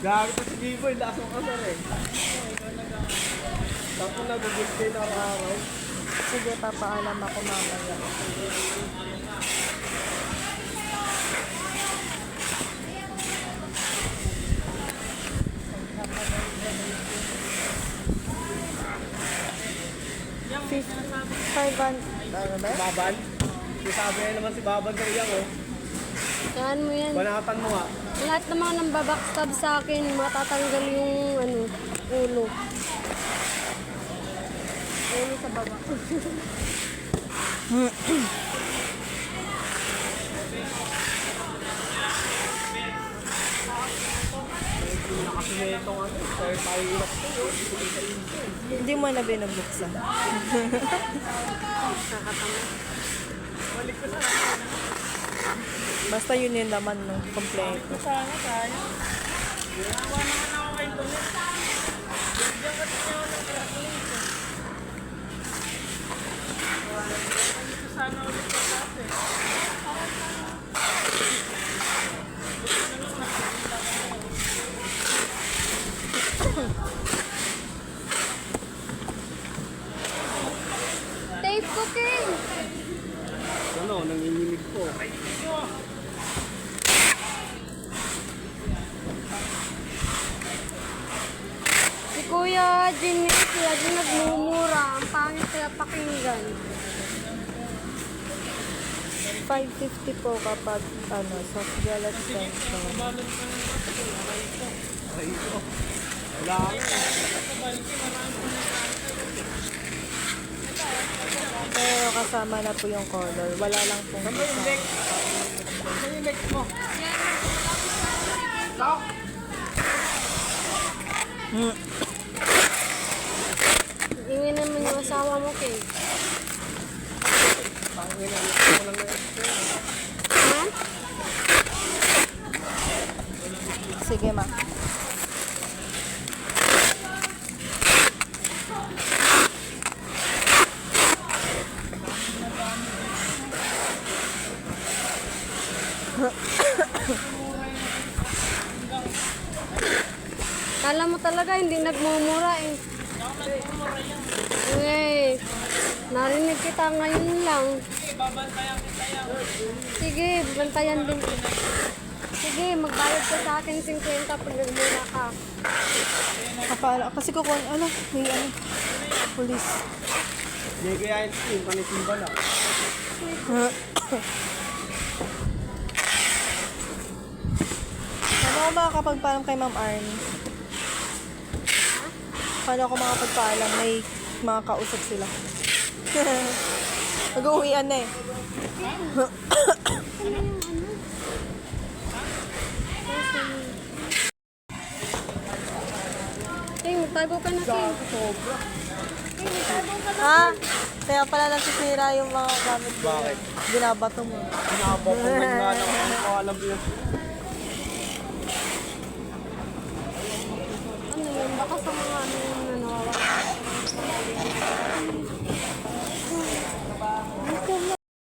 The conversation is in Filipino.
Gagawin ko si Biboy, lasong kasar eh. Tapos nag-good kayo na araw. Sige, papaalam ako mamaya. Ano ba? Baban? Sabi na naman si Baban sa iyak oh. Saan mo yan? Banatan mo nga. Lahat ng mga nambabackstab sa akin, matatanggal yung ulo. Ulo sa baba. Kasi na itong tayo ilap ko. Hindi mo na binubuksan. Basta yun yung laman, no? Kompleto. Sana tayo. Ginawa naman ako kay Tulit. Bigyan ka niya ako ng bracelet. Dito sana ulit sa kasi. Tape cooking! Ano, nanginginig po. Si Kuya Jimmy, lagi nagmumura. Ang pangit kaya pakinggan. 550 po kapag soft gel extension. Wala ako. Pero kasama na po yung color. Wala lang pong isa. Ano yung next mo? Ingin naman yung asawa mo, Kay. Ha? Sige, ma. Kala mo talaga hindi nagmumura eh. Hey, narinig kita ngayon lang. Sige, bantayan din kita. Sige, magbayad ka sa akin 50 pag nagmura ka. Kasi may police. Hindi kaya yung kanisimba lang. Paano ako makakapagpaalam kay Ma'am Arnie? Paano ako makakapagpaalam? May mga kausap sila. Mag-uwian na eh. King, tago ka na, King. King, tago ka na. Ha? Kaya pala nasisira yung mga gamit ko. Bakit? Binabato mo. Pinabot ko nga lang ako alam yun. Ano yun? Baka sa mga ano yung nanawawak.